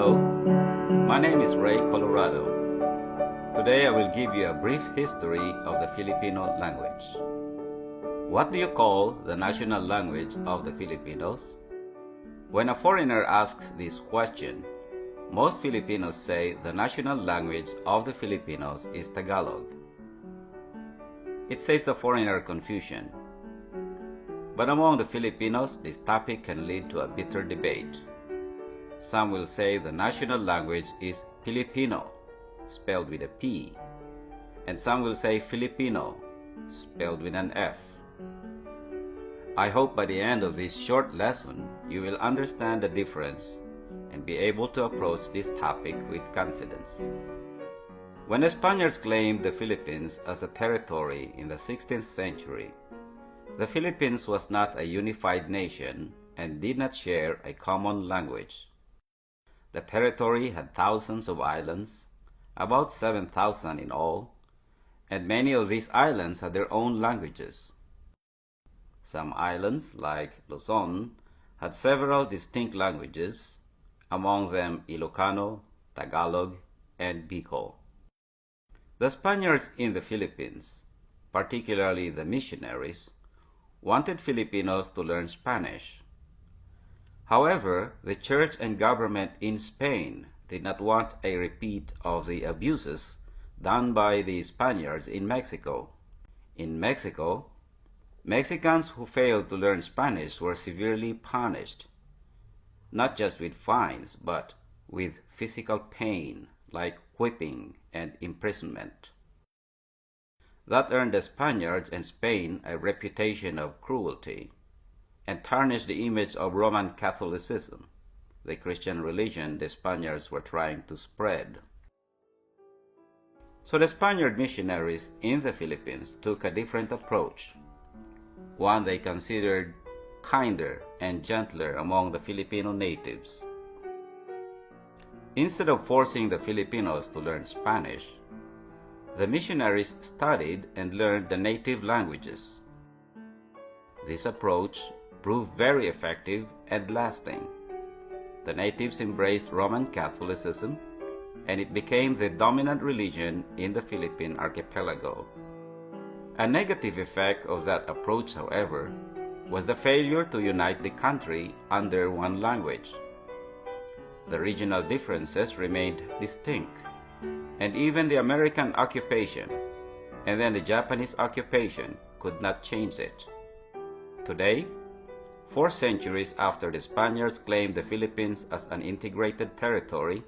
Hello, my name is Ray Colorado. Today I will give you a brief history of the Filipino language. What do you call the national language of the Filipinos? When a foreigner asks this question, most Filipinos say the national language of the Filipinos is Tagalog. It saves the foreigner confusion. But among the Filipinos, this topic can lead to a bitter debate. Some will say the national language is Filipino, spelled with a P, and some will say Filipino, spelled with an F. I hope by the end of this short lesson, you will understand the difference and be able to approach this topic with confidence. When the Spaniards claimed the Philippines as a territory in the 16th century, the Philippines was not a unified nation and did not share a common language. The territory had thousands of islands, about 7,000 in all, and many of these islands had their own languages. Some islands, like Luzon, had several distinct languages, among them Ilocano, Tagalog, and Bicol. The Spaniards in the Philippines, particularly the missionaries, wanted Filipinos to learn Spanish. However, the church and government in Spain did not want a repeat of the abuses done by the Spaniards in Mexico. In Mexico, Mexicans who failed to learn Spanish were severely punished, not just with fines, but with physical pain like whipping and imprisonment. That earned the Spaniards and Spain a reputation of cruelty and tarnished the image of Roman Catholicism, the Christian religion the Spaniards were trying to spread. So the Spaniard missionaries in the Philippines took a different approach, one they considered kinder and gentler among the Filipino natives. Instead of forcing the Filipinos to learn Spanish, the missionaries studied and learned the native languages. This approach proved very effective and lasting. The natives embraced Roman Catholicism, and it became the dominant religion in the Philippine archipelago. A negative effect of that approach, however, was the failure to unite the country under one language. The regional differences remained distinct, and even the American occupation and then the Japanese occupation could not change it. Today, 4 centuries after the Spaniards claimed the Philippines as an integrated territory,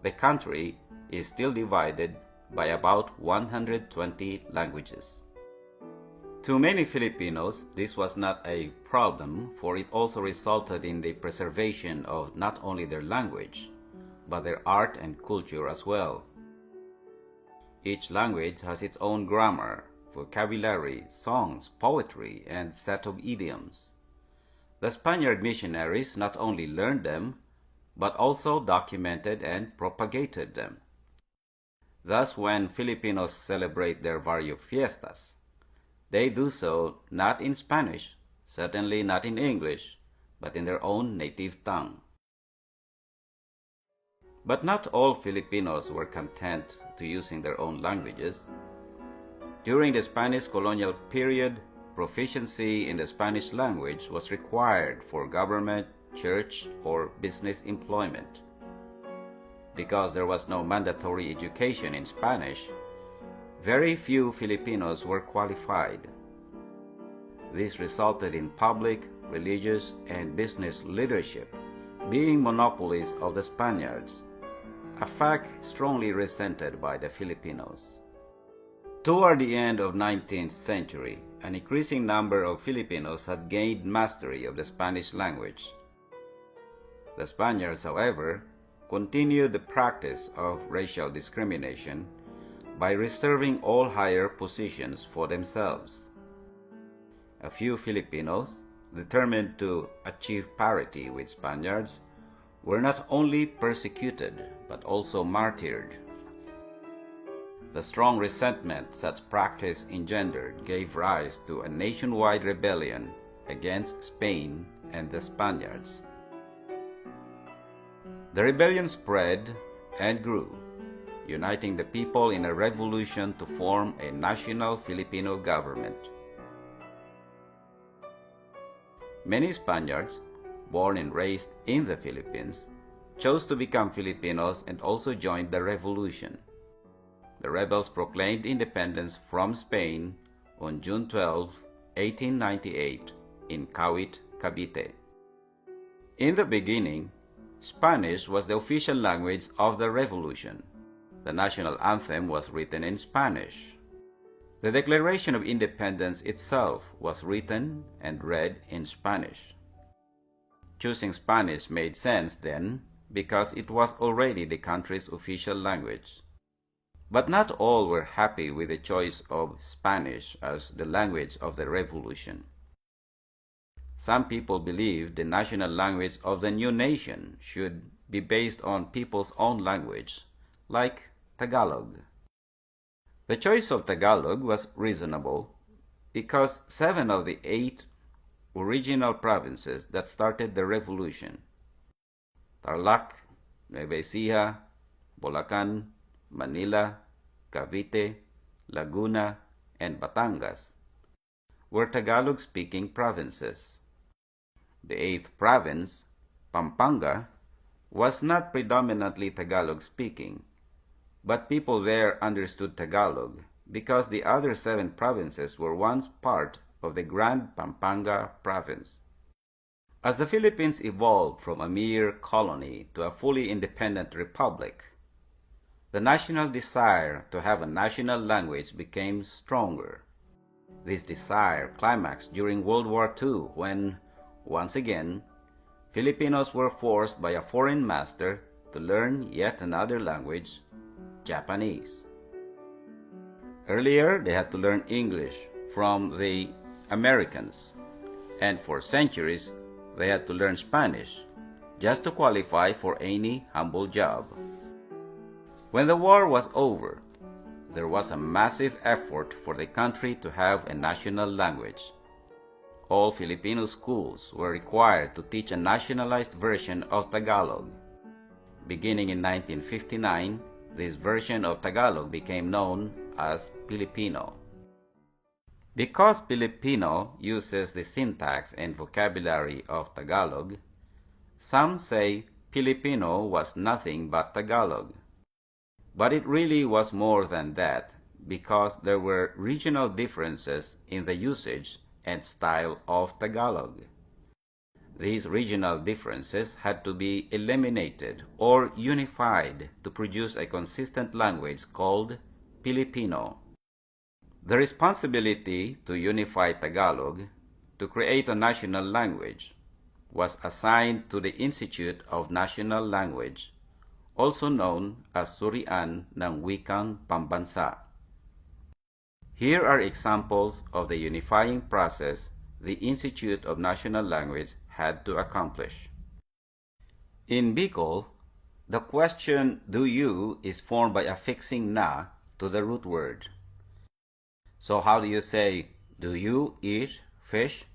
the country is still divided by about 120 languages. To many Filipinos, this was not a problem, for it also resulted in the preservation of not only their language, but their art and culture as well. Each language has its own grammar, vocabulary, songs, poetry, and set of idioms. The Spaniard missionaries not only learned them, but also documented and propagated them. Thus, when Filipinos celebrate their various fiestas, they do so not in Spanish, certainly not in English, but in their own native tongue. But not all Filipinos were content to using their own languages. During the Spanish colonial period, proficiency in the Spanish language was required for government, church, or business employment. Because there was no mandatory education in Spanish, very few Filipinos were qualified. This resulted in public, religious, and business leadership being monopolies of the Spaniards, a fact strongly resented by the Filipinos. Toward the end of the 19th century, an increasing number of Filipinos had gained mastery of the Spanish language. The Spaniards, however, continued the practice of racial discrimination by reserving all higher positions for themselves. A few Filipinos, determined to achieve parity with Spaniards, were not only persecuted but also martyred. The strong resentment such practice engendered gave rise to a nationwide rebellion against Spain and the Spaniards. The rebellion spread and grew, uniting the people in a revolution to form a national Filipino government. Many Spaniards, born and raised in the Philippines, chose to become Filipinos and also joined the revolution. The rebels proclaimed independence from Spain on June 12, 1898, in Kawit, Cavite. In the beginning, Spanish was the official language of the revolution. The national anthem was written in Spanish. The Declaration of Independence itself was written and read in Spanish. Choosing Spanish made sense then because it was already the country's official language. But not all were happy with the choice of Spanish as the language of the revolution. Some people believed the national language of the new nation should be based on people's own language, like Tagalog. The choice of Tagalog was reasonable because 7 of the 8 original provinces that started the revolution, Tarlac, Nueva Ecija, Bulacan, Manila, Cavite, Laguna, and Batangas, were Tagalog-speaking provinces. The 8th province, Pampanga, was not predominantly Tagalog-speaking, but people there understood Tagalog because the other 7 provinces were once part of the Grand Pampanga province. As the Philippines evolved from a mere colony to a fully independent republic, the national desire to have a national language became stronger. This desire climaxed during World War II when, once again, Filipinos were forced by a foreign master to learn yet another language, Japanese. Earlier, they had to learn English from the Americans, and for centuries, they had to learn Spanish just to qualify for any humble job. When the war was over, there was a massive effort for the country to have a national language. All Filipino schools were required to teach a nationalized version of Tagalog. Beginning in 1959, this version of Tagalog became known as Filipino. Because Filipino uses the syntax and vocabulary of Tagalog, some say Filipino was nothing but Tagalog. But it really was more than that because there were regional differences in the usage and style of Tagalog. These regional differences had to be eliminated or unified to produce a consistent language called Filipino. The responsibility to unify Tagalog, to create a national language, was assigned to the Institute of National Language, also known as Surian ng Wikang Pambansa. Here are examples of the unifying process the Institute of National Language had to accomplish. In Bicol, the question "do you" is formed by affixing na to the root word. So how do you say, "Do you eat fish?"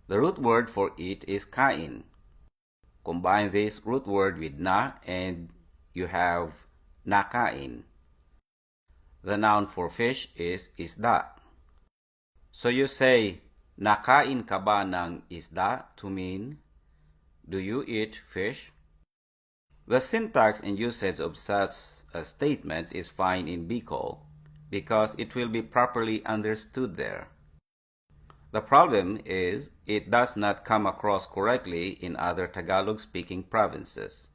The root word for eat is kain. Combine this root word with na and you have nakain. The noun for fish is isda. So you say, "Nakain ka ba ng isda?" to mean, "Do you eat fish?" The syntax and usage of such a statement is fine in Bicol because it will be properly understood there. The problem is it does not come across correctly in other Tagalog-speaking provinces.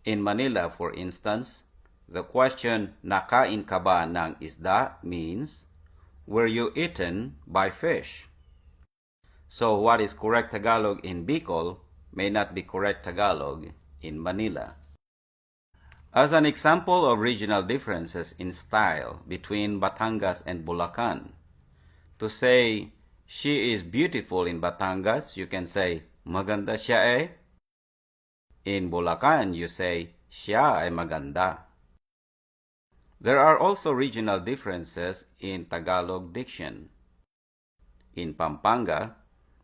In Manila, for instance, the question "Nakain ka ba ng isda?" means, "Were you eaten by fish?" So what is correct Tagalog in Bicol may not be correct Tagalog in Manila. As an example of regional differences in style between Batangas and Bulacan, to say, "She is beautiful in Batangas," you can say, "Maganda siya eh." In Bulacan, you say, "Siya ay maganda." There are also regional differences in Tagalog diction. In Pampanga,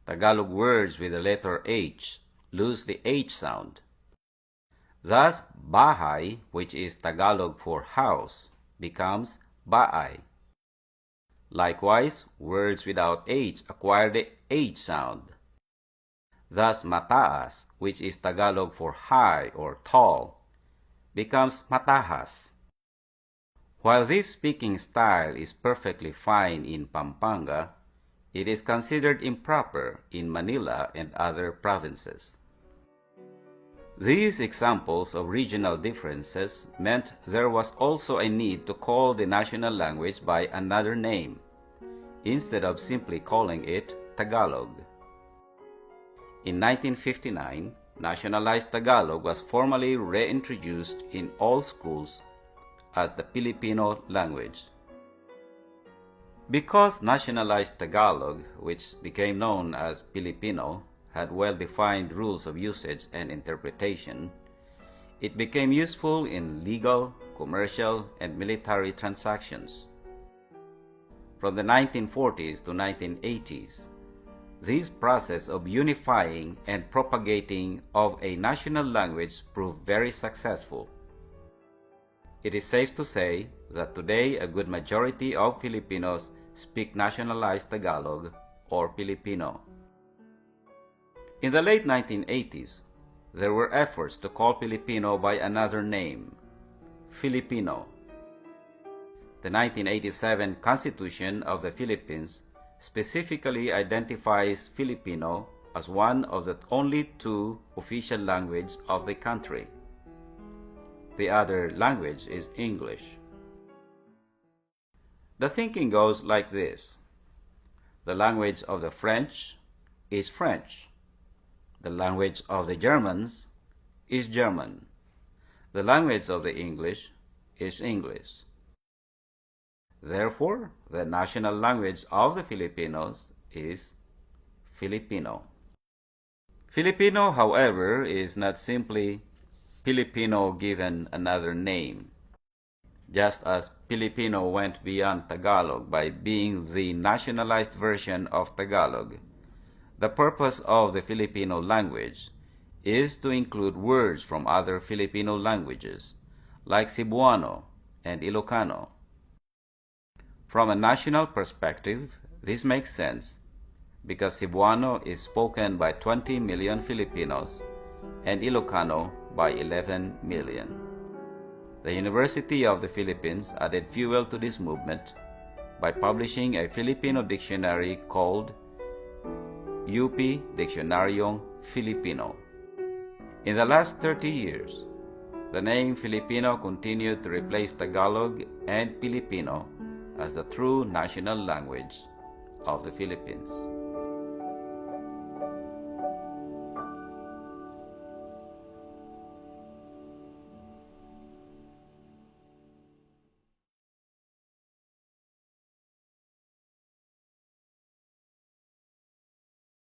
Tagalog words with the letter H lose the H sound, Thus, bahay, which is Tagalog for house, becomes baay. Likewise, words without H acquire the H sound. Thus, mataas, which is Tagalog for high or tall, becomes matahas. While this speaking style is perfectly fine in Pampanga, it is considered improper in Manila and other provinces. These examples of regional differences meant there was also a need to call the national language by another name, instead of simply calling it Tagalog. In 1959, nationalized Tagalog was formally reintroduced in all schools as the Filipino language. Because nationalized Tagalog, which became known as Filipino, had well-defined rules of usage and interpretation, it became useful in legal, commercial, and military transactions. From the 1940s to 1980s, this process of unifying and propagating of a national language proved very successful. It is safe to say that today a good majority of Filipinos speak nationalized Tagalog or Filipino. In the late 1980s, there were efforts to call Filipino by another name, Filipino. The 1987 Constitution of the Philippines specifically identifies Filipino as one of the only two official languages of the country. The other language is English. The thinking goes like this. The language of the French is French. The language of the Germans is German. The language of the English is English. Therefore, the national language of the Filipinos is Filipino. Filipino, however, is not simply Filipino given another name. Just as Filipino went beyond Tagalog by being the nationalized version of Tagalog, the purpose of the Filipino language is to include words from other Filipino languages, like Cebuano and Ilocano. From a national perspective, this makes sense because Cebuano is spoken by 20 million Filipinos and Ilocano by 11 million. The University of the Philippines added fuel to this movement by publishing a Filipino dictionary called UP Diccionaryong Filipino. In the last 30 years, the name Filipino continued to replace Tagalog and Filipino as the true national language of the Philippines.